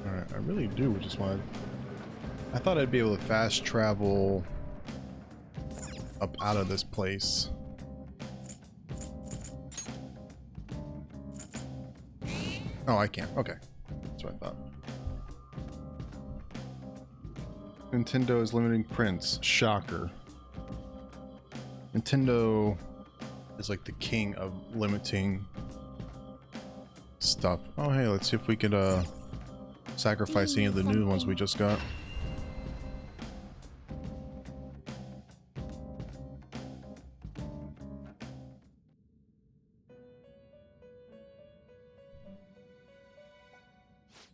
Alright, I really do just want to... I thought I'd be able to fast travel up out of this place. Oh, I can't. Okay. That's what I thought. Nintendo is limiting prints. Shocker. Nintendo is like the king of limiting stuff. Oh, hey, let's see if we could sacrifice any of the new ones we just got.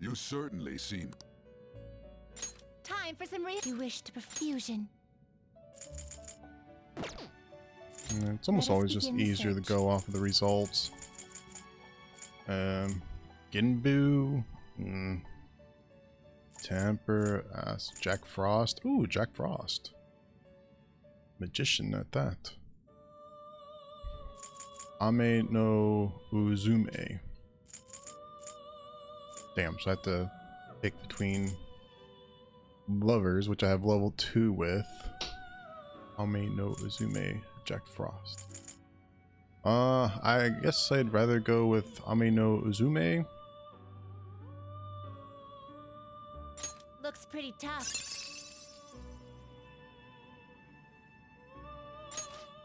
You certainly seem... Time for some You wish to perfusion. Yeah, it's almost always just easier to go off of the results. Ginbu. Tamper. Jack Frost. Ooh, Jack Frost. Magician at that. Ame no Uzume. Damn, so I have to pick between lovers, which I have level 2 with. Ame no Uzume, Jack Frost. I guess I'd rather go with Ame no Uzume. Looks pretty tough.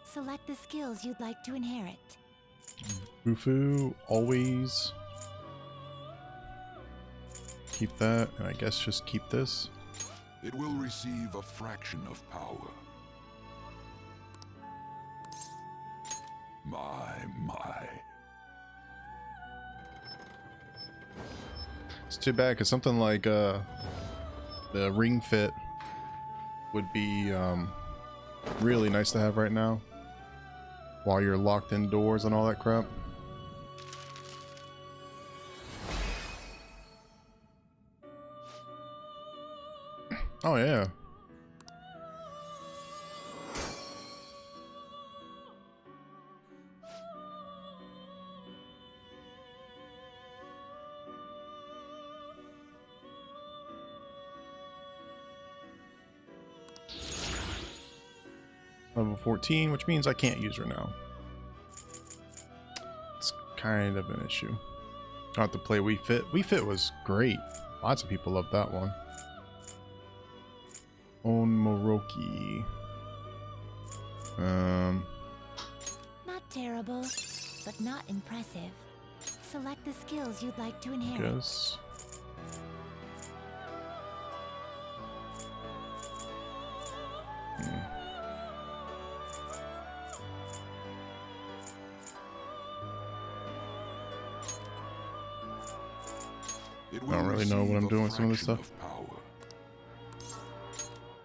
Select the skills you'd like to inherit. Bufu, always. Keep that, and I guess just keep this. It will receive a fraction of power. My. It's too bad, because something like the Ring Fit would be really nice to have right now while you're locked indoors and all that crap. Oh yeah. Level 14, which means I can't use her now. It's kind of an issue. I'll have to play Wii Fit. Wii Fit was great. Lots of people loved that one. Onmoroki. Not terrible, but not impressive. Select the skills you'd like to inherit. Guess. I don't really know what I'm doing with some of this stuff.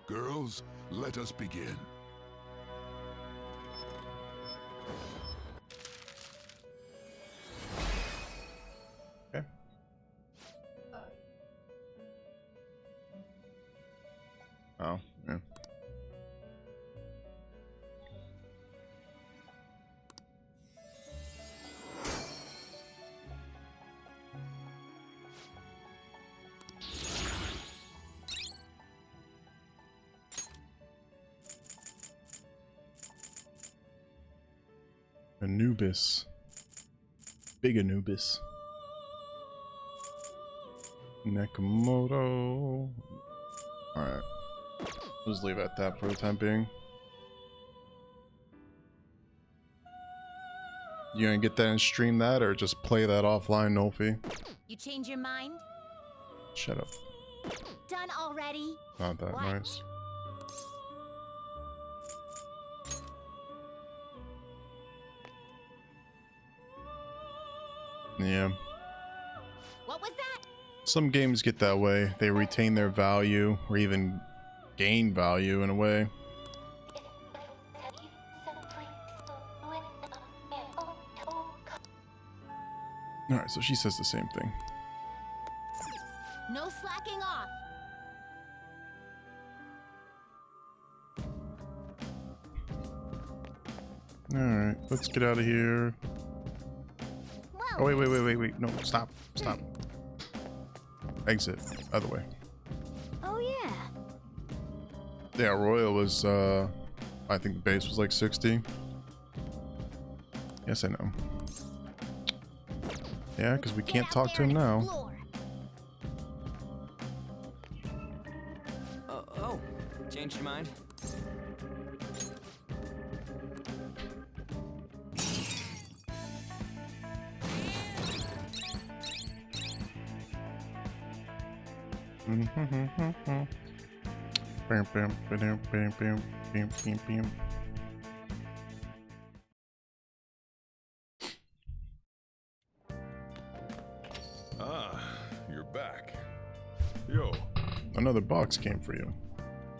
Girls, let us begin. Okay. Oh, yeah. Anubis. Big Anubis. Nakamoto. Alright. Let's leave it at that for the time being. You gonna get that and stream that, or just play that offline, Nolfi? You change your mind? Shut up. Done already? Not that Watch. nice. Yeah. What was that? Some games get that way. They retain their value, or even gain value in a way. Alright, so she says the same thing. No slacking off. Alright, let's get out of here. Whoa. Oh, wait. No, stop. exit. Other way. Oh yeah. Yeah, Royal was, I think the base was like 60. Yes, I know. Yeah, because we can't talk to him now. Oh, changed your mind? Bam, bam, ba-dam, bam, bam, bam, bam, bam. Ah, you're back. Yo, Another box came for you.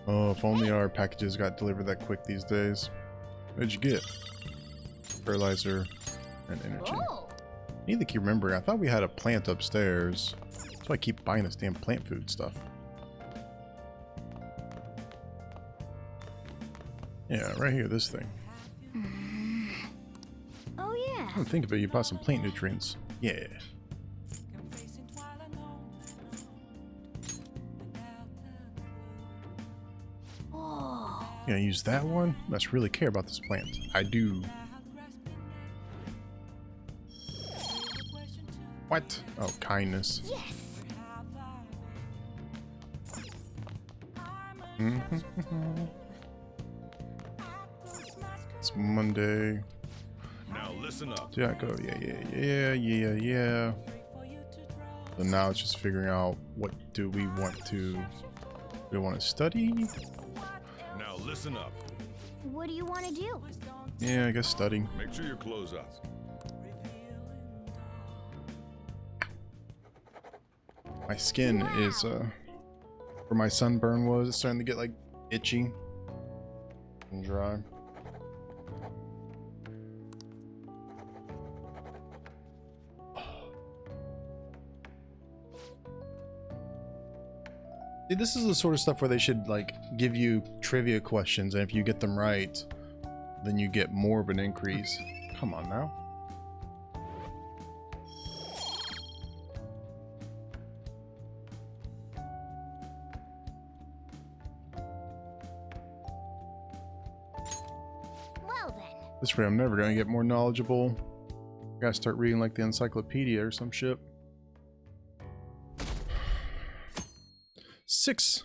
Oh, if only our packages got delivered that quick these days. What'd you get? Fertilizer and energy. Oh. I need to keep remembering. I thought we had a plant upstairs. That's why I keep buying this damn plant food stuff. Yeah, right here, this thing. Oh yeah. I don't think of it, you bought some plant nutrients. Yeah. Oh. You gonna use that one? Must really care about this plant. I do. What? Oh, kindness. Yes. It's Monday. now listen up. Yeah, go. Yeah. So now it's just figuring out what do we want to. Do we want to study? Now listen up. What do you want to do? Yeah, I guess studying. Make sure your clothes up. My skin is where my sunburn was, it's starting to get like itchy and dry. See, this is the sort of stuff where they should like give you trivia questions, and if you get them right, then you get more of an increase. Come on now. Well then. This way I'm never gonna get more knowledgeable. I gotta start reading like the encyclopedia or some shit. 6.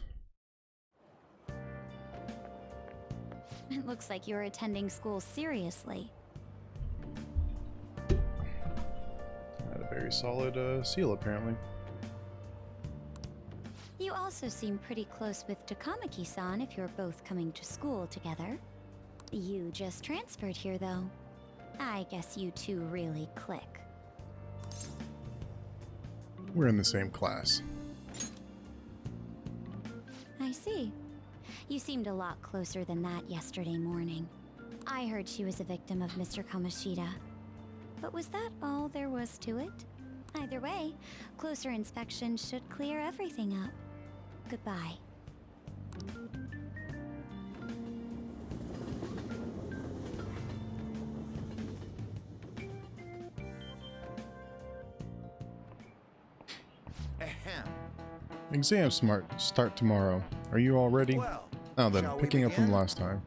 It looks like you're attending school seriously. Had a very solid seal apparently. You also seem pretty close with Takamaki-san if you're both coming to school together. You just transferred here though. I guess you two really click. We're in the same class. I see. You seemed a lot closer than that yesterday morning. I heard she was a victim of Mr. Kamoshida. But was that all there was to it? Either way, closer inspection should clear everything up. Goodbye. Exam start tomorrow. Are you all ready? Now then, picking up from last time.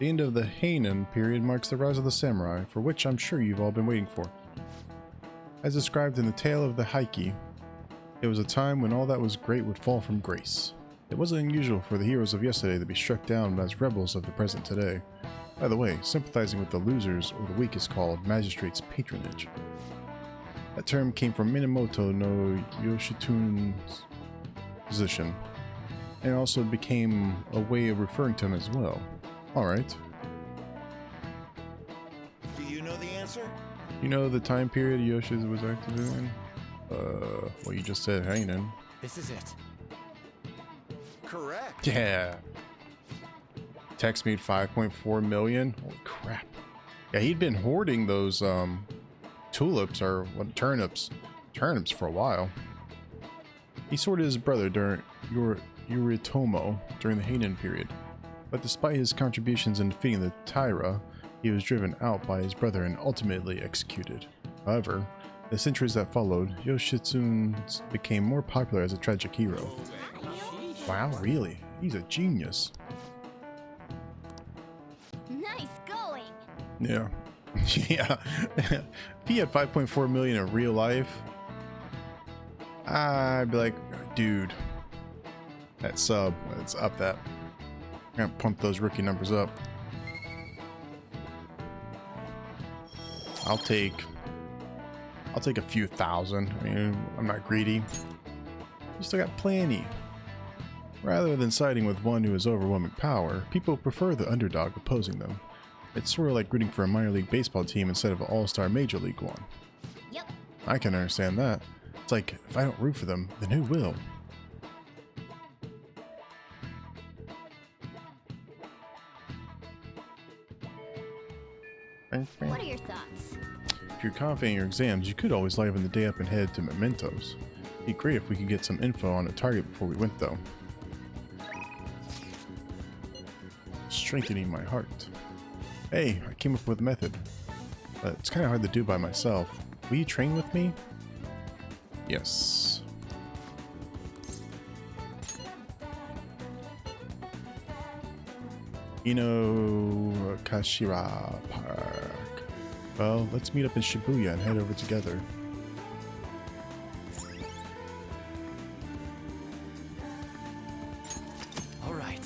The end of the Heian period marks the rise of the samurai, for which I'm sure you've all been waiting for. As described in the tale of the Heike, it was a time when all that was great would fall from grace. It wasn't unusual for the heroes of yesterday to be struck down as rebels of the present today. By the way, sympathizing with the losers or the weak is called magistrate's patronage. That term came from Minamoto no Yoshitune's position, and also became a way of referring to him as well. Alright. Do you know the answer? You know the time period Yoshida was active in? Well, you just said Heian. This is it. Correct. Yeah. Text made 5.4 million. Holy crap. Yeah, he'd been hoarding those tulips or what, turnips for a while. He sorted his brother during Yoritomo during the Heian period, but despite his contributions in defeating the Taira, he was driven out by his brother and ultimately executed. However, the centuries that followed, Yoshitsune became more popular as a tragic hero. Wow, really? He's a genius. Nice going. Yeah. Yeah. If he had 5.4 million in real life, I'd be like, dude, that sub, let's up that. I'm gonna pump those rookie numbers up. I'll take a few thousand. I mean, I'm not greedy. You still got plenty. Rather than siding with one who has overwhelming power, people prefer the underdog opposing them. It's sort of like rooting for a minor league baseball team instead of an all-star major league one. Yep. I can understand that. It's like, if I don't root for them, then who will? What are your thoughts? If you're confident in your exams, you could always liven the day up and head to Mementos. It'd be great if we could get some info on a target before we went, though. Strengthening my heart. Hey, I came up with a method, but it's kind of hard to do by myself. Will you train with me? Yes. Kashira Park. Well, let's meet up in Shibuya and head over together. All right.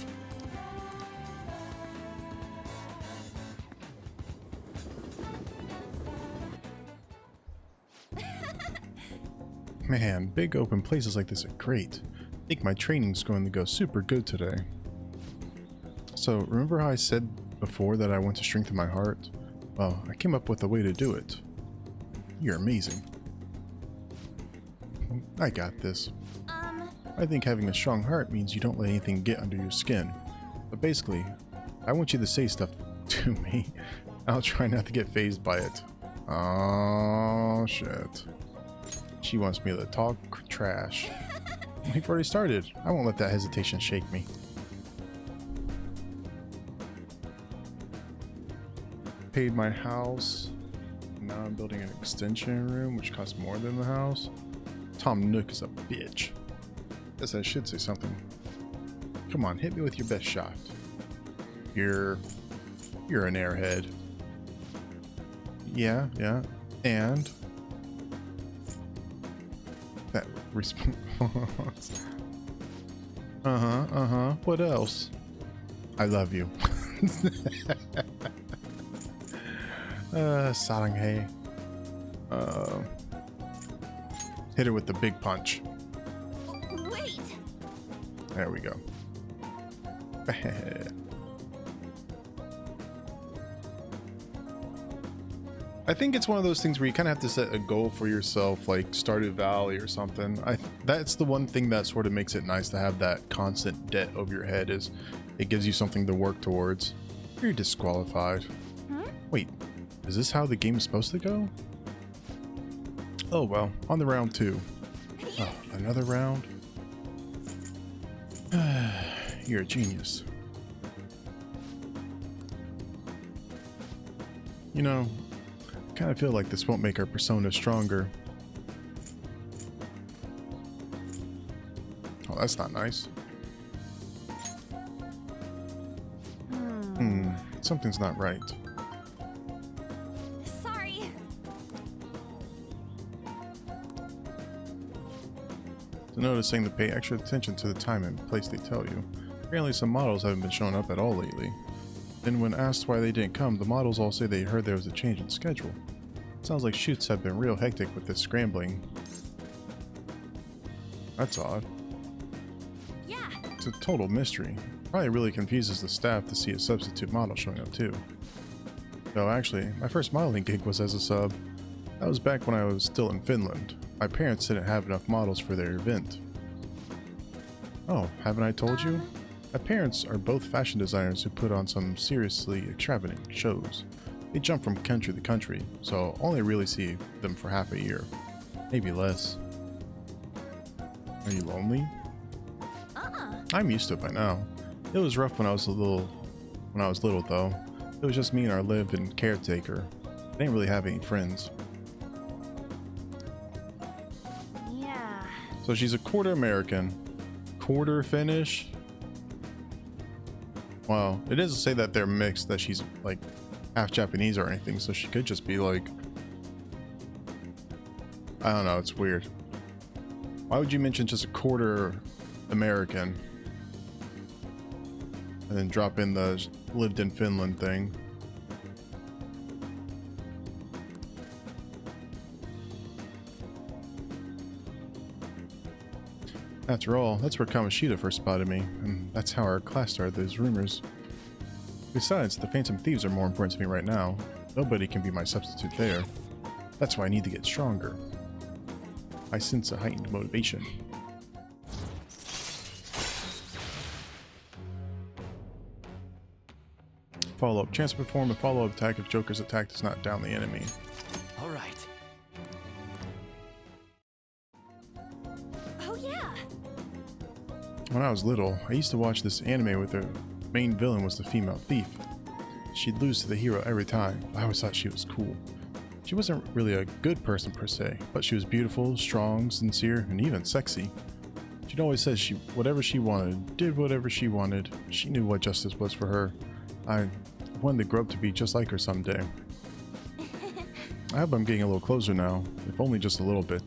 Man, big open places like this are great. I think my training's going to go super good today. So, remember how I said before that I want to strengthen my heart? Well, I came up with a way to do it. You're amazing. I got this. I think having a strong heart means you don't let anything get under your skin. But basically, I want you to say stuff to me. I'll try not to get fazed by it. Oh, shit. She wants me to talk trash. We've already started. I won't let that hesitation shake me. Paid my house. Now I'm building an extension room, which costs more than the house. Tom Nook is a bitch. Guess I should say something. Come on, hit me with your best shot. You're an airhead. Yeah, and that response. What else? I love you. Saranghei. Hit her with the big punch. Wait. There we go. I think it's one of those things where you kind of have to set a goal for yourself, like Stardew Valley or something. That's the one thing that sort of makes it nice to have that constant debt over your head, is it gives you something to work towards. You're disqualified. Wait, is this how the game is supposed to go? Oh well, on the round 2. Oh, another round? You're a genius. You know, I kind of feel like this won't make our persona stronger. Oh, that's not nice. Something's not right. Sorry. To noticing to pay extra attention to the time and place they tell you. Apparently some models haven't been showing up at all lately. Then when asked why they didn't come, the models all say they heard there was a change in schedule. Sounds like shoots have been real hectic with this scrambling. That's odd. Yeah. It's a total mystery. Probably really confuses the staff to see a substitute model showing up too. Though actually, my first modeling gig was as a sub. That was back when I was still in Finland. My parents didn't have enough models for their event. Oh, haven't I told you? My parents are both fashion designers who put on some seriously extravagant shows. They jump from country to country, so I'll only really see them for half a year. Maybe less. Are you lonely? I'm used to it by now. It was rough when I was little though. It was just me and our live-in caretaker. I didn't really have any friends. So she's a quarter American, quarter Finnish. Well, it doesn't say that they're mixed, that she's like half Japanese or anything, so she could just be like, I don't know, it's weird. Why would you mention just a quarter American and then drop in the lived in Finland thing? After all, that's where Kamoshida first spotted me, and that's how our class started those rumors. Besides, the Phantom Thieves are more important to me right now. Nobody can be my substitute there. That's why I need to get stronger. I sense a heightened motivation. Follow-up. Chance to perform a follow-up attack if Joker's attack does not down the enemy. All right. Oh yeah. When I was little, I used to watch this anime with the main villain was the female thief. She'd lose to the hero every time. I always thought she was cool. She wasn't really a good person per se, but she was beautiful, strong, sincere, and even sexy. She'd always said whatever she wanted, did whatever she wanted. She knew what justice was for her. I wanted to grow up to be just like her someday. I hope I'm getting a little closer now, if only just a little bit.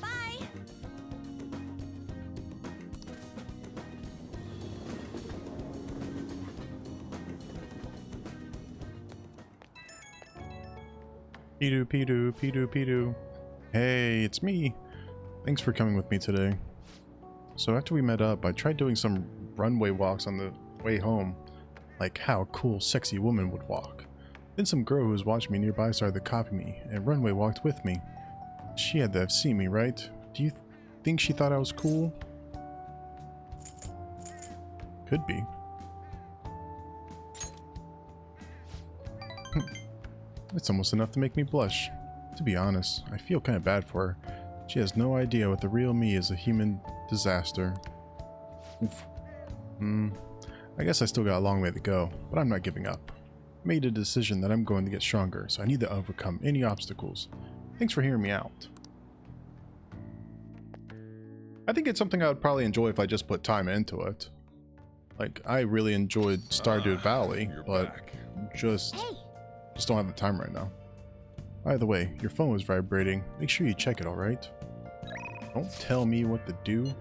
Bye. Pidu, Pidu, Pidu, Pidu. Hey, it's me. Thanks for coming with me today. So after we met up, I tried doing some runway walks on the way home, like how a cool, sexy woman would walk. Then some girl who was watching me nearby started to copy me and runway walked with me. She had to have seen me, right? Do you think she thought I was cool? Could be. It's almost enough to make me blush. To be honest, I feel kind of bad for her. She has no idea what the real me is, a human disaster. Oof. I guess I still got a long way to go, but I'm not giving up. I made a decision that I'm going to get stronger, so I need to overcome any obstacles. Thanks for hearing me out. I think it's something I would probably enjoy if I just put time into it. Like, I really enjoyed Stardew Valley, You're but back. just Hey. don't have the time right now. By the way, your phone was vibrating. Make sure you check it, alright? Don't tell me what to do.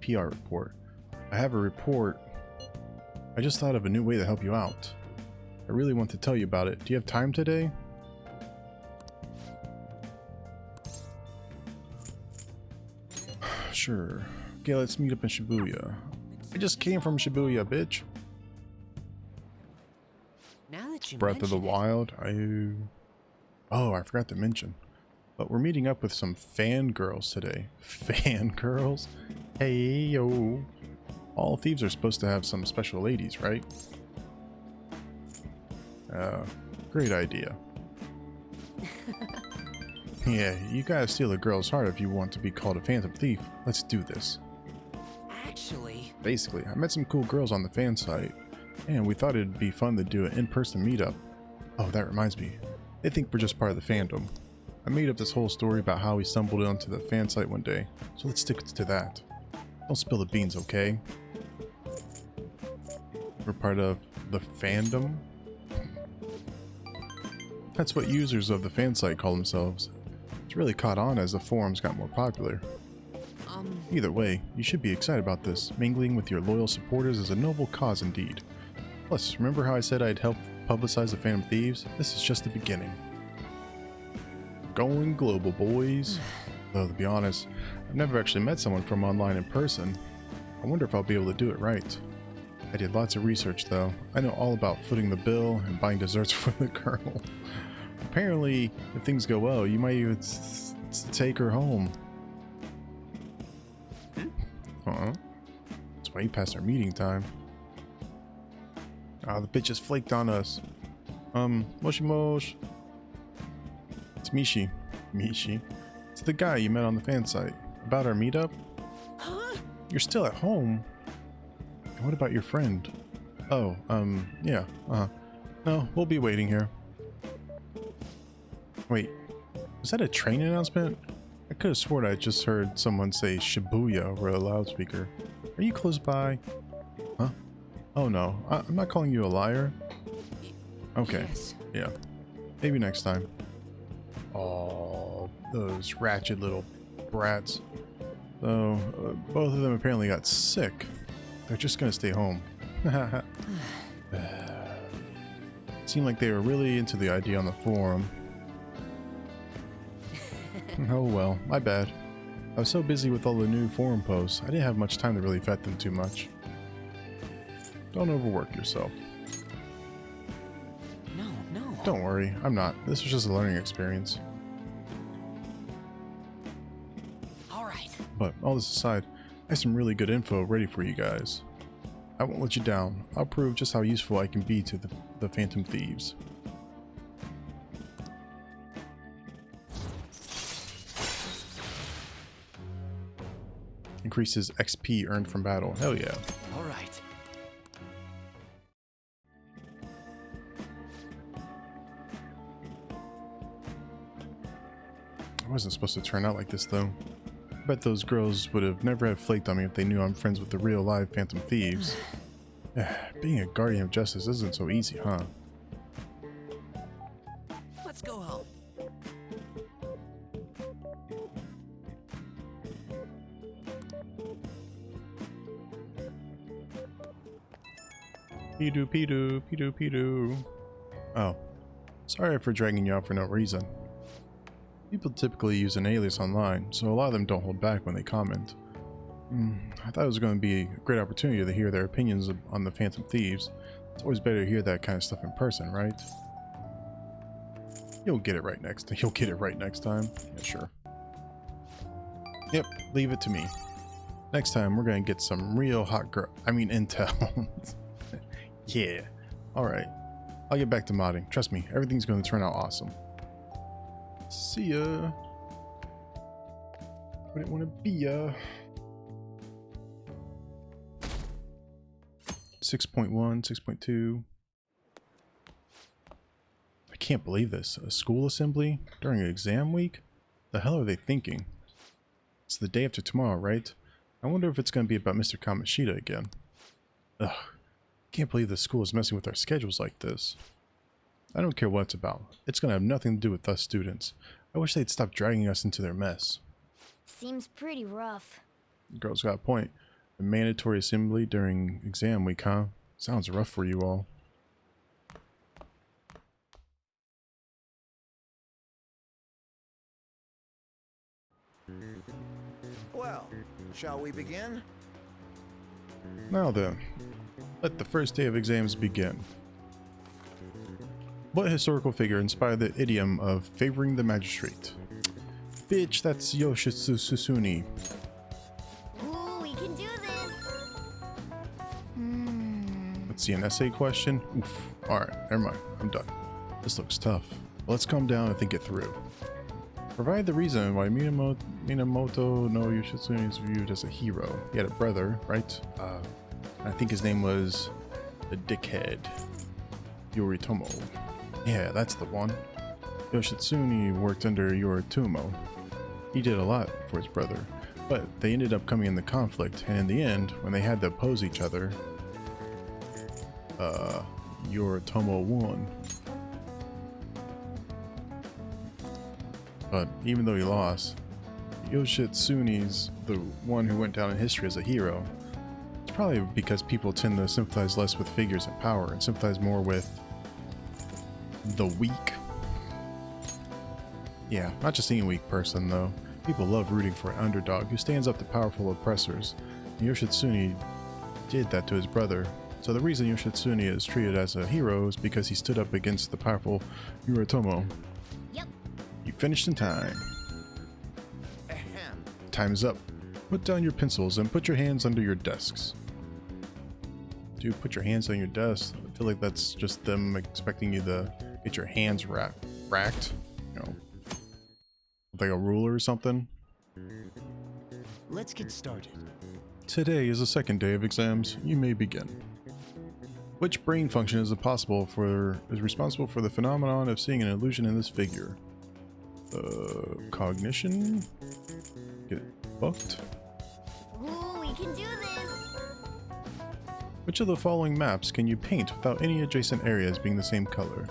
PR report. I have a report. I just thought of a new way to help you out. I really want to tell you about it. Do you have time today? Sure. Okay, let's meet up in Shibuya. I just came from Shibuya, bitch. Now that you Breath of the mention it, Wild. Oh, I forgot to mention. But we're meeting up with some fangirls today. Fangirls? Hey, yo. All thieves are supposed to have some special ladies, right? Great idea. Yeah, you gotta steal a girl's heart if you want to be called a phantom thief. Let's do this. actually, Basically, I met some cool girls on the fan site, and we thought it'd be fun to do an in-person meetup. Oh, that reminds me. They think we're just part of the fandom. I made up this whole story about how we stumbled onto the fan site one day, so let's stick to that. Don't spill the beans, okay? We're part of the fandom? That's what users of the fan site call themselves. It's really caught on as the forums got more popular. Either way, you should be excited about this. Mingling with your loyal supporters is a noble cause indeed. Plus, remember how I said I'd help publicize the Phantom Thieves? This is just the beginning. Going global, boys. Though, to be honest, I've never actually met someone from online in person. I wonder if I'll be able to do it right. I did lots of research, though. I know all about footing the bill and buying desserts for the Colonel. Apparently, if things go well, you might even take her home. It's way past our meeting time. Ah, the bitches flaked on us. Moshi Mosh. It's Mishi. Mishi. It's the guy you met on the fan site. About our meetup? You're still at home? And what about your friend? Oh, yeah, no, we'll be waiting here. Wait, was that a train announcement? I could have sworn I just heard someone say Shibuya over a loudspeaker. Are you close by? Huh? Oh no, I'm not calling you a liar. Okay, Yes. yeah. Maybe next time. Oh, those ratchet little brats. So, both of them apparently got sick. They're just gonna stay home. Seemed like they were really into the idea on the forum. Oh well, my bad. I was so busy with all the new forum posts, I didn't have much time to really vet them too much. Don't overwork yourself. No. Don't worry, I'm not. This was just a learning experience. All right. But all this aside, I have some really good info ready for you guys. I won't let you down. I'll prove just how useful I can be to the Phantom Thieves. Increases XP earned from battle. Hell yeah. All right. It wasn't supposed to turn out like this though. I bet those girls would have never have flaked on me if they knew I'm friends with the real live Phantom Thieves. Being a guardian of justice isn't so easy, huh? Let's go home. Pidu. Oh, sorry for dragging you out for no reason. People typically use an alias online, so a lot of them don't hold back when they comment. I thought it was going to be a great opportunity to hear their opinions on the Phantom Thieves. It's always better to hear that kind of stuff in person, right? You'll get it right next time. Yeah, sure. Yep, leave it to me. Next time we're going to get some real hot intel. Yeah. Alright. I'll get back to modding. Trust me, everything's going to turn out awesome. See ya. Wouldn't want to be ya. 6.1, 6.2. I can't believe this. A school assembly during exam week? The hell are they thinking? It's the day after tomorrow, right? I wonder if it's going to be about Mr. Kamoshida again. Ugh. Can't believe the school is messing with our schedules like this. I don't care what it's about. It's going to have nothing to do with us students. I wish they'd stop dragging us into their mess. Seems pretty rough. The girl's got a point. A mandatory assembly during exam week, huh? Sounds rough for you all. Well, shall we begin? Now then, let the first day of exams begin. What historical figure inspired the idiom of favoring the magistrate? Bitch, that's Yoshitsu Susuni. Ooh, we can do this. Let's see, an essay question? Oof. Alright, never mind. I'm done. This looks tough. Let's calm down and think it through. Provide the reason why Minamoto no Yoshitsune is viewed as a hero. He had a brother, right? I think his name was the dickhead. Yoritomo. Yeah, that's the one. Yoshitsune worked under Yoritomo. He did a lot for his brother, but they ended up coming in the conflict, and in the end, when they had to oppose each other, Yoritomo won. But even though he lost, Yoshitsune's the one who went down in history as a hero. It's probably because people tend to sympathize less with figures in power and sympathize more with the weak. Yeah, not just any weak person though. People love rooting for an underdog who stands up to powerful oppressors. And Yoshitsune did that to his brother. So the reason Yoshitsune is treated as a hero is because he stood up against the powerful Yoritomo. Yep. You finished in time. Ahem. Time's up. Put down your pencils and put your hands under your desks. Dude, put your hands on your desk. I feel like that's just them expecting you to get your hands racked. You know, with like a ruler or something. Let's get started. Today is the second day of exams. You may begin. Which brain function is responsible for the phenomenon of seeing an illusion in this figure? Cognition. Get fucked. Ooh, we can do this! Which of the following maps can you paint without any adjacent areas being the same color?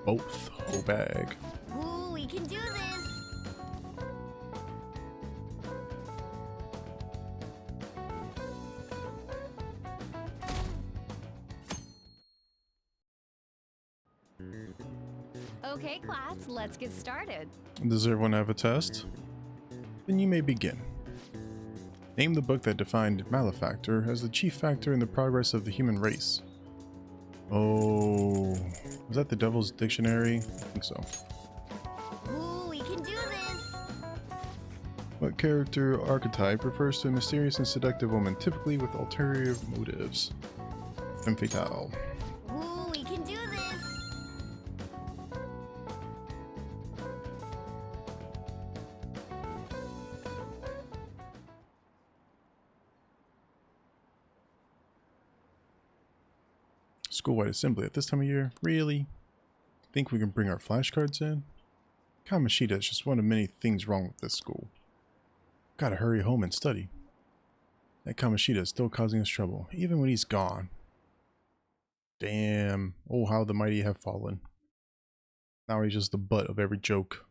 Both. Whole bag. Ooh, we can do this! Okay, class, let's get started. Does everyone have a test? Then you may begin. Name the book that defined malefactor as the chief factor in the progress of the human race. Oh, was that the Devil's Dictionary? I think so. Ooh, we can do this! What character archetype refers to a mysterious and seductive woman, typically with ulterior motives? Femme fatale. Ooh, we can do this! School-wide assembly at this time of year? Really? Think we can bring our flashcards in? Kamoshida is just one of many things wrong with this school. Gotta hurry home and study. That Kamoshida is still causing us trouble, even when he's gone. Damn. Oh, how the mighty have fallen. Now he's just the butt of every joke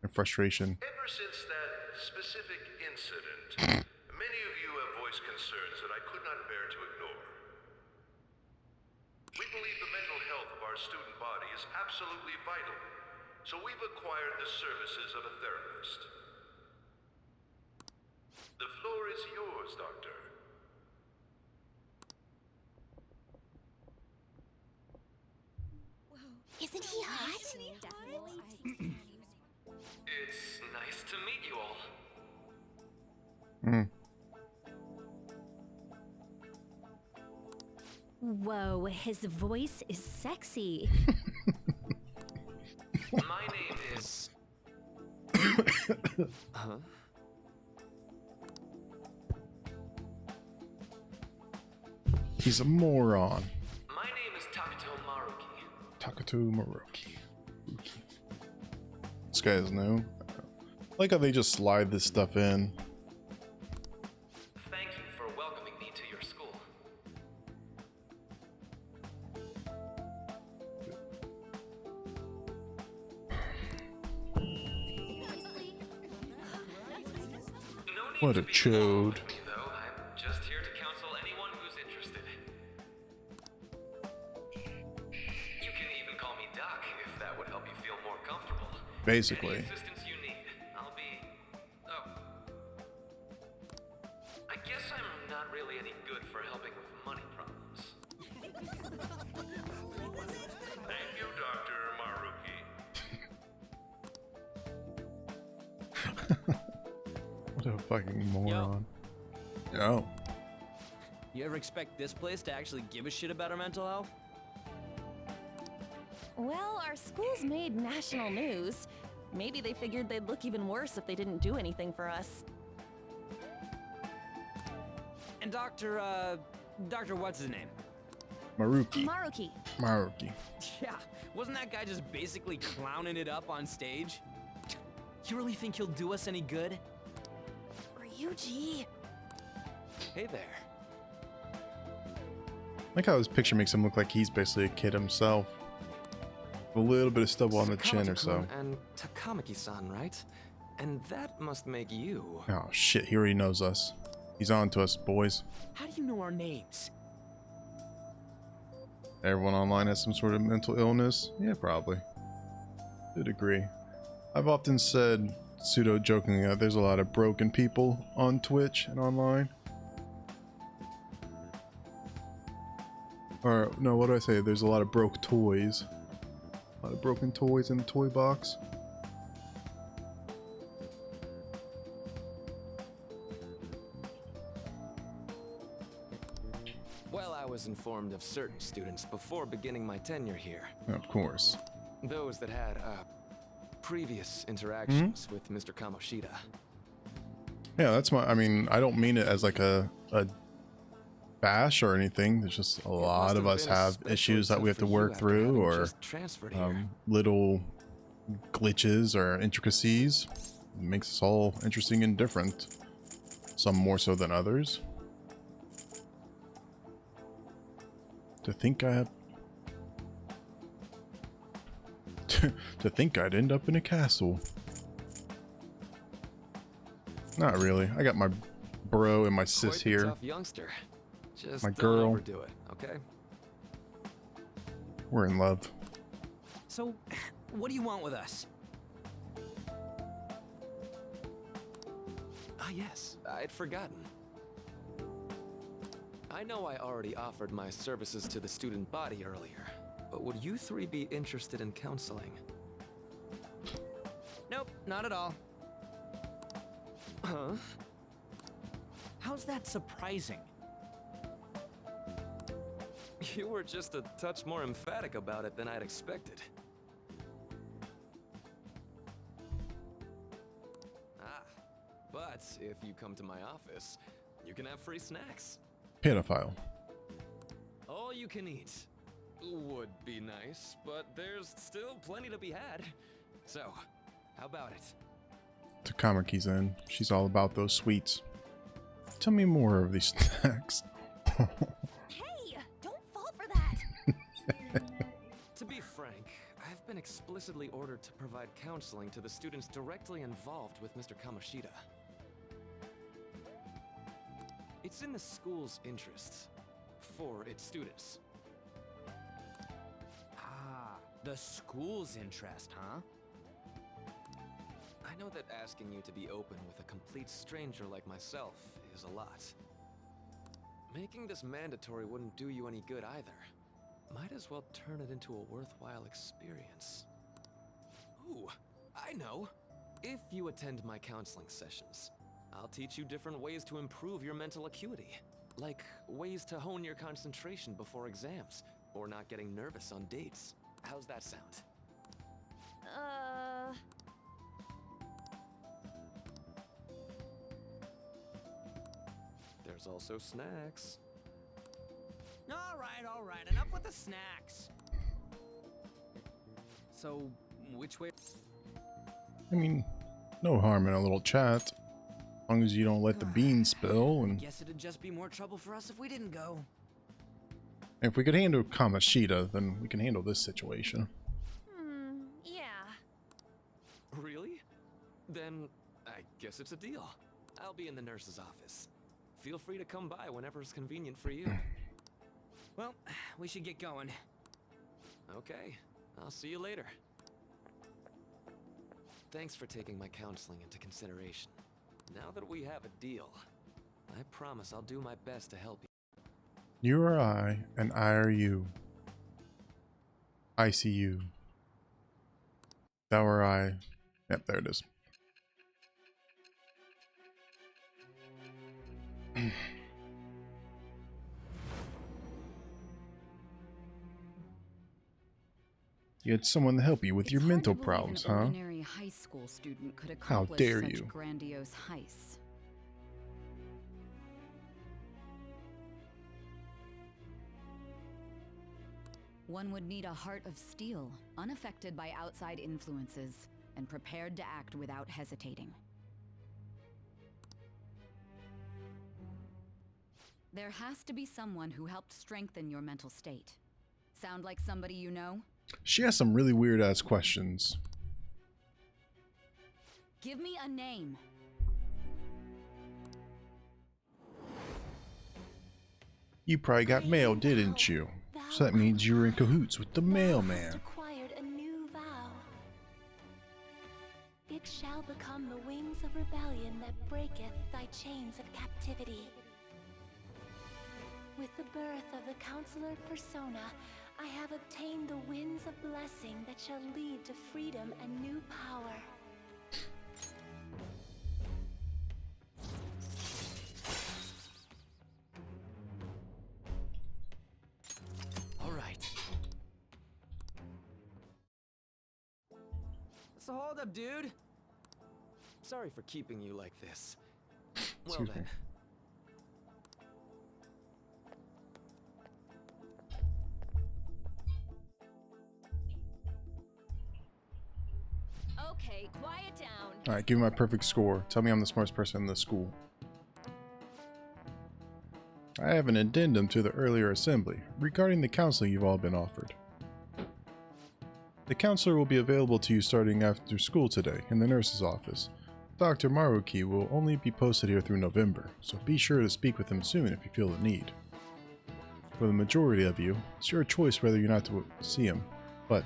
and frustration. Ever since that specific incident, many of you have voiced concerns that I could not bear to ignore. We believe the mental health of our student body is absolutely vital, so we've acquired the services of a therapist. The floor is yours, Doctor. Isn't he hot? It's nice to meet you all. Whoa, his voice is sexy. My name is... Huh? He's a moron. My name is Takuto Maruki. Takuto Maruki. This guy is new. I like how they just slide this stuff in. Thank you for welcoming me to your school. No need What to a be involved chode. with me, though. I'm just here to counsel anyone who's interested. You can even call me Doc if that would help you feel more comfortable. Basically. Any assistance you need, I'll be... Oh. I guess I'm not really any good for helping with money problems. Thank you, Dr. Maruki. What a fucking moron. Yo. You ever expect this place to actually give a shit about our mental health? Well, our school's made national news. Maybe they figured they'd look even worse if they didn't do anything for us. And Dr. what's his name? Maruki. Maruki. Maruki. Yeah, wasn't that guy just basically clowning it up on stage? You really think he'll do us any good? Ryuji. Hey there. Like how this picture makes him look like he's basically a kid himself. A little bit of stubble on the chin or so. And Takamaki-san, right? And that must make you. Oh shit, he already knows us. He's on to us, boys. How do you know our names? Everyone online has some sort of mental illness? Yeah, probably. To a degree. I've often said, pseudo-jokingly, that there's a lot of broken people on Twitch and online. Or, no, what do I say? There's a lot of broke toys. A lot of broken toys in the toy box. Well, I was informed of certain students before beginning my tenure here. Of course. Those that had, previous interactions with Mr. Kamoshida. Yeah, that's my, I mean, I don't mean it as like a bash or anything. There's just a lot of us have issues that we have to work through, or little glitches or intricacies. It makes us all interesting and different. Some more so than others. To think I have... to think I'd end up in a castle. Not really. I got my bro and my sis here. Tough youngster. Just My don't girl. overdo it, okay? We're in love. So, what do you want with us? Ah, yes, I'd forgotten. I know I already offered my services to the student body earlier, but would you three be interested in counseling? Nope, not at all. Huh? How's that surprising? You were just a touch more emphatic about it than I'd expected. Ah, but if you come to my office, you can have free snacks. Pedophile. All you can eat. Would be nice, but there's still plenty to be had. So, how about it? Takamaki's in. She's all about those sweets. Tell me more of these snacks. Hey, don't fall for that. To be frank, I've been explicitly ordered to provide counseling to the students directly involved with Mr. Kamoshida. It's in the school's interests. For its students. Ah, the school's interest, huh? I know that asking you to be open with a complete stranger like myself is a lot. Making this mandatory wouldn't do you any good either. Might as well turn it into a worthwhile experience. Ooh, I know! If you attend my counseling sessions, I'll teach you different ways to improve your mental acuity. Like ways to hone your concentration before exams, or not getting nervous on dates. How's that sound? There's also snacks. All right, enough with the snacks. So, which way? I mean, no harm in a little chat. As long as you don't let the beans spill, and Guess it'd just be more trouble for us if we didn't go. if we could handle Kamoshida, then we can handle this situation. Yeah. Really? Then I guess it's a deal. I'll be in the nurse's office. Feel free to come by whenever it's convenient for you. Well, we should get going. Okay, I'll see you later. Thanks for taking my counseling into consideration. Now that we have a deal, I promise I'll do my best to help you. You are I, and I are you. I see you. Thou are I. Yep, there it is. You had someone to help you with your mental problems, huh? An ordinary high school student could How accomplish dare such you. grandiose heists. One would need a heart of steel, unaffected by outside influences, and prepared to act without hesitating. There has to be someone who helped strengthen your mental state. Sound like somebody you know? She has some really weird ass questions. Give me a name. You probably got mail, didn't you? So that means you were in cahoots with the mailman. Acquired a new vow. It shall become the wings of rebellion that breaketh thy chains of captivity. With the birth of the Counselor Persona, I have obtained the winds of blessing that shall lead to freedom and new power. All right. So hold up, dude. Sorry for keeping you like this. Well Excuse then. me. Okay, quiet down. Alright, give me my perfect score. Tell me I'm the smartest person in the school. I have an addendum to the earlier assembly regarding the counseling you've all been offered. The counselor will be available to you starting after school today in the nurse's office. Dr. Maruki will only be posted here through November, so be sure to speak with him soon if you feel the need. For the majority of you, it's your choice whether or not to see him, but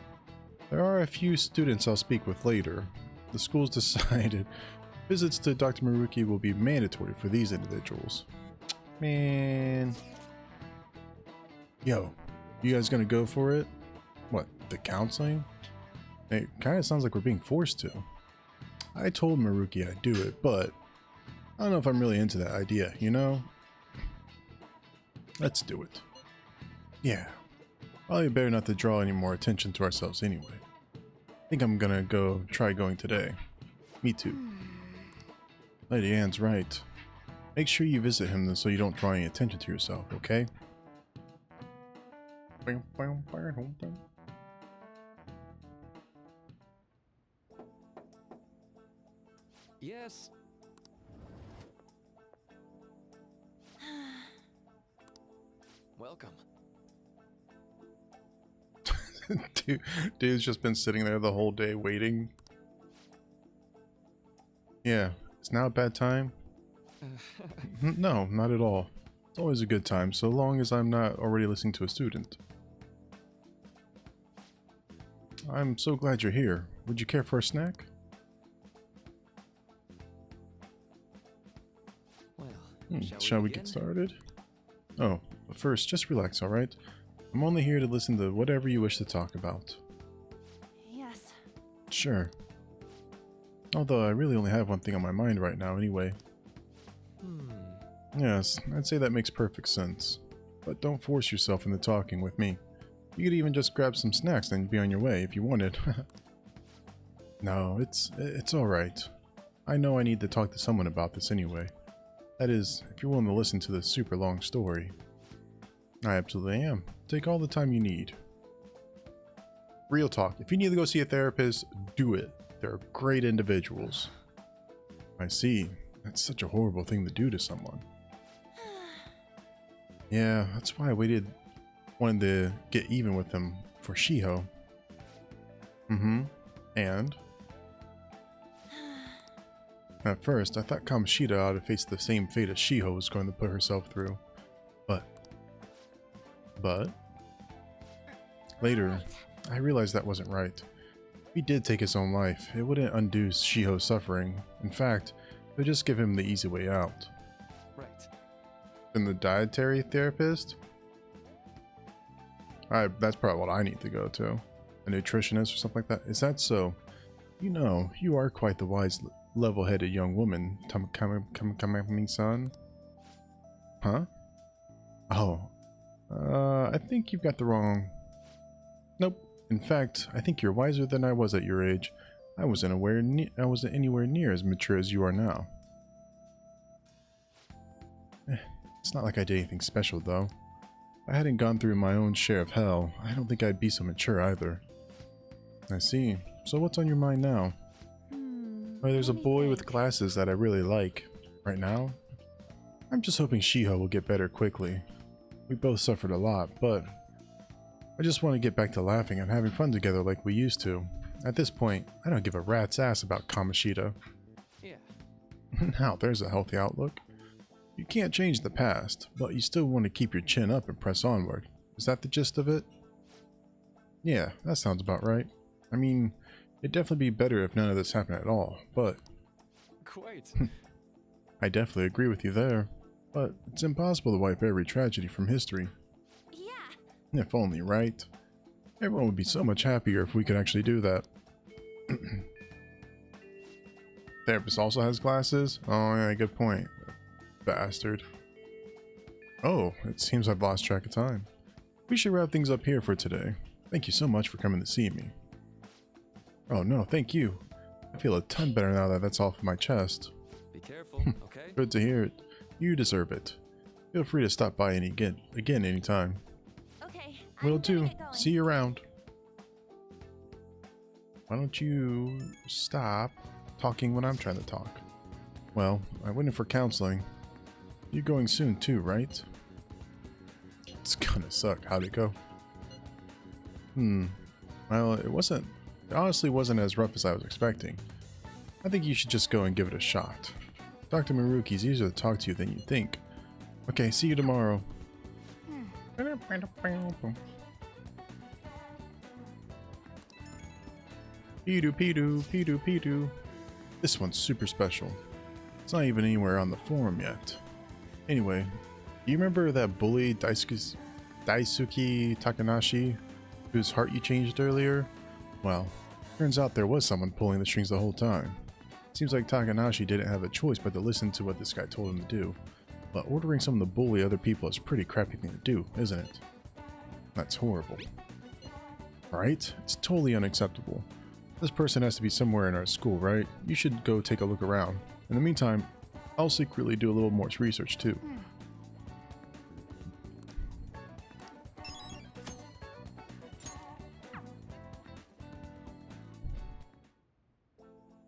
there are a few students I'll speak with later. The school's decided visits to Dr. Maruki will be mandatory for these individuals. Man. Yo, you guys gonna go for it? What, the counseling? It kinda sounds like we're being forced to. I told Maruki I'd do it, but I don't know if I'm really into that idea, you know? Let's do it. Yeah. Probably better not to draw any more attention to ourselves anyway. I think I'm gonna try going today. Me too. Lady Anne's right. Make sure you visit him so you don't draw any attention to yourself, okay? Yes. Welcome. Dude's just been sitting there the whole day waiting. Yeah, it's now a bad time. No, not at all. It's always a good time, so long as I'm not already listening to a student. I'm so glad you're here. Would you care for a snack? Well, shall we get started? Oh, but first, just relax, alright? I'm only here to listen to whatever you wish to talk about. Yes. Sure. Although I really only have one thing on my mind right now anyway. Yes, I'd say that makes perfect sense. But don't force yourself into talking with me. You could even just grab some snacks and be on your way if you wanted. No, it's alright. I know I need to talk to someone about this anyway. That is, if you're willing to listen to this super long story. I absolutely am. Take all the time you need. Real talk, if you need to go see a therapist, do it. They're great individuals. I see. That's such a horrible thing to do to someone. Yeah, that's why I wanted to get even with him for Shiho. And? At first, I thought Kamoshida ought to face the same fate as Shiho was going to put herself through. But later, I realized that wasn't right. If he did take his own life, it wouldn't undo Shiho's suffering. In fact, it would just give him the easy way out. Right. And the dietary therapist? That's probably what I need to go to. A nutritionist or something like that. Is that so? You know, you are quite the wise, level-headed young woman, Tamikami-san. Huh? Oh. I think you've got the wrong... Nope. In fact, I think you're wiser than I was at your age. I wasn't anywhere near as mature as you are now. It's not like I did anything special, though. If I hadn't gone through my own share of hell, I don't think I'd be so mature either. I see. So what's on your mind now? Oh, there's a boy with glasses that I really like. Right now? I'm just hoping Shiho will get better quickly. We both suffered a lot, but I just want to get back to laughing and having fun together like we used to. At this point, I don't give a rat's ass about Kamoshida. Yeah. Now, there's a healthy outlook. You can't change the past, but you still want to keep your chin up and press onward. Is that the gist of it? Yeah, that sounds about right. I mean, it'd definitely be better if none of this happened at all, but... Quite. I definitely agree with you there. But it's impossible to wipe every tragedy from history. Yeah. If only, right? Everyone would be so much happier if we could actually do that. Therapist also has glasses? Oh yeah, good point. Bastard. Oh, it seems I've lost track of time. We should wrap things up here for today. Thank you so much for coming to see me. Oh no, thank you. I feel a ton better now that that's off my chest. Be careful, okay? Good to hear it. You deserve it. Feel free to stop by again anytime. Okay. Will do. See you around. Why don't you stop talking when I'm trying to talk? Well, I went in for counseling. You're going soon too, right? It's gonna suck. How'd it go? Well, it honestly wasn't as rough as I was expecting. I think you should just go and give it a shot. Dr. Maruki's easier to talk to you than you think. Okay, see you tomorrow. Pidu. This one's super special. It's not even anywhere on the forum yet. Anyway, do you remember that bully Daisuke Takanashi, whose heart you changed earlier? Well, turns out there was someone pulling the strings the whole time. Seems like Takanashi didn't have a choice but to listen to what this guy told him to do. But ordering someone to bully other people is a pretty crappy thing to do, isn't it? That's horrible. Right? It's totally unacceptable. This person has to be somewhere in our school, right? You should go take a look around. In the meantime, I'll secretly do a little more research too.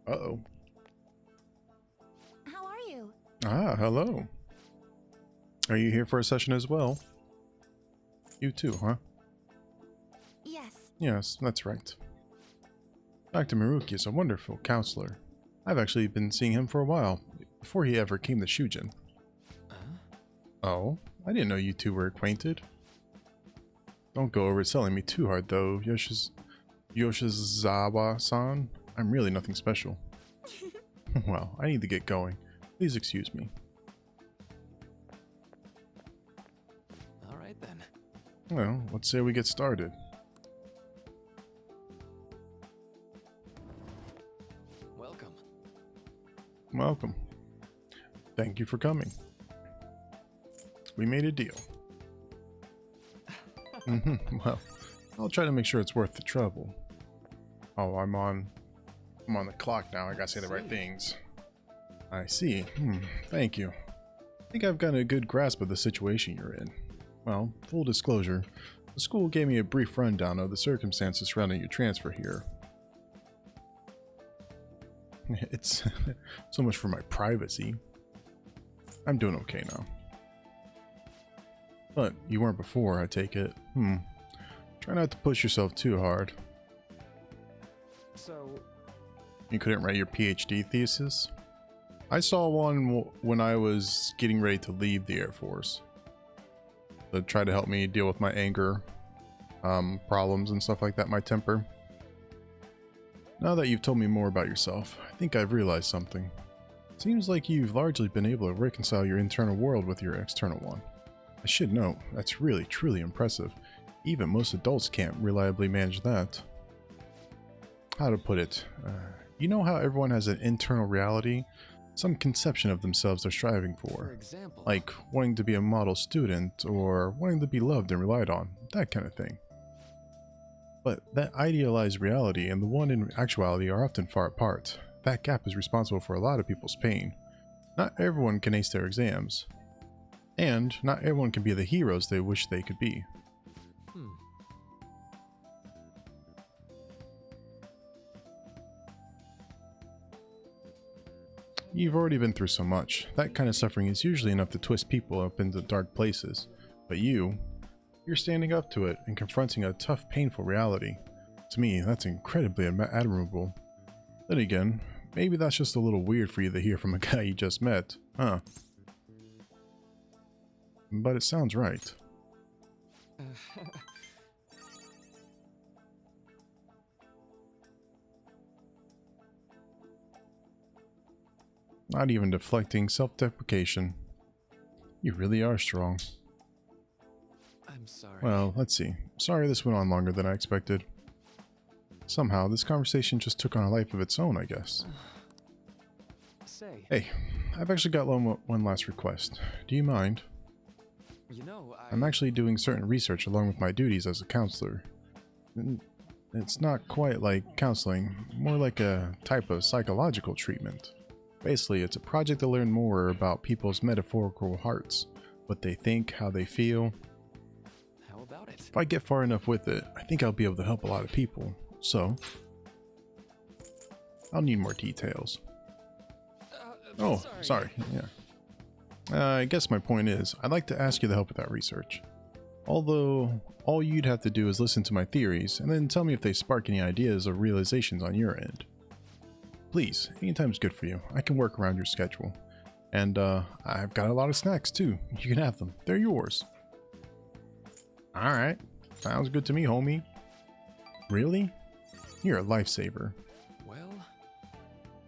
Uh-oh. How are you? Ah, hello. Are you here for a session as well? You too, huh? Yes. Yes, that's right. Dr. Maruki is a wonderful counselor. I've actually been seeing him for a while, before he ever came to Shujin. Oh? I didn't know you two were acquainted. Don't go overselling me too hard though, Yoshizawa-san. I'm really nothing special. Well, I need to get going. Please excuse me. Alright then. Well, let's say we get started. Welcome. Thank you for coming. We made a deal. Well, I'll try to make sure it's worth the trouble. Oh, I'm on the clock now. I gotta say the right things. I see. Thank you. I think I've gotten a good grasp of the situation you're in. Well, full disclosure, the school gave me a brief rundown of the circumstances surrounding your transfer here. It's so much for my privacy. I'm doing okay now. But you weren't before, I take it. Try not to push yourself too hard. So... You couldn't write your PhD thesis? I saw one when I was getting ready to leave the Air Force. To try to help me deal with my anger, problems and stuff like that, my temper. Now that you've told me more about yourself, I think I've realized something. Seems like you've largely been able to reconcile your internal world with your external one. I should note, that's really truly impressive. Even most adults can't reliably manage that. How to put it? You know how everyone has an internal reality? Some conception of themselves they're striving for. example, like wanting to be a model student, or wanting to be loved and relied on, that kind of thing. But that idealized reality and the one in actuality are often far apart. That gap is responsible for a lot of people's pain. Not everyone can ace their exams. And not everyone can be the heroes they wish they could be. You've already been through so much. That kind of suffering is usually enough to twist people up into dark places. But you're standing up to it and confronting a tough, painful reality. To me, that's incredibly admirable. Then again, maybe that's just a little weird for you to hear from a guy you just met, huh? But it sounds right. Not even deflecting self-deprecation. You really are strong. I'm sorry. Well, let's see. Sorry this went on longer than I expected. Somehow, this conversation just took on a life of its own, I guess. Say. Hey, I've actually got one last request. Do you mind? You know, I'm actually doing certain research along with my duties as a counselor. It's not quite like counseling, more like a type of psychological treatment. Basically, it's a project to learn more about people's metaphorical hearts, what they think, how they feel. How about it? If I get far enough with it, I think I'll be able to help a lot of people. So, I'll need more details. Oh, sorry. Yeah. I guess my point is, I'd like to ask you the help with that research. Although, all you'd have to do is listen to my theories, and then tell me if they spark any ideas or realizations on your end. Please, anytime's good for you. I can work around your schedule. And, I've got a lot of snacks, too. You can have them. They're yours. Alright. Sounds good to me, homie. Really? You're a lifesaver. Well...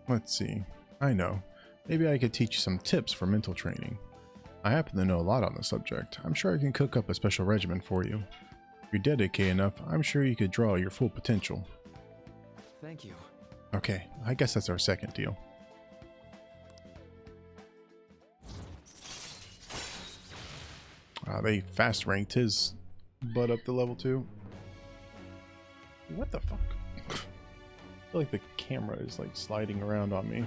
Let's see. I know. Maybe I could teach you some tips for mental training. I happen to know a lot on the subject. I'm sure I can cook up a special regimen for you. If you're dedicated enough, I'm sure you could draw your full potential. Thank you. Okay, I guess that's our second deal. They fast ranked his butt up to level 2. What the fuck? I feel like the camera is like sliding around on me.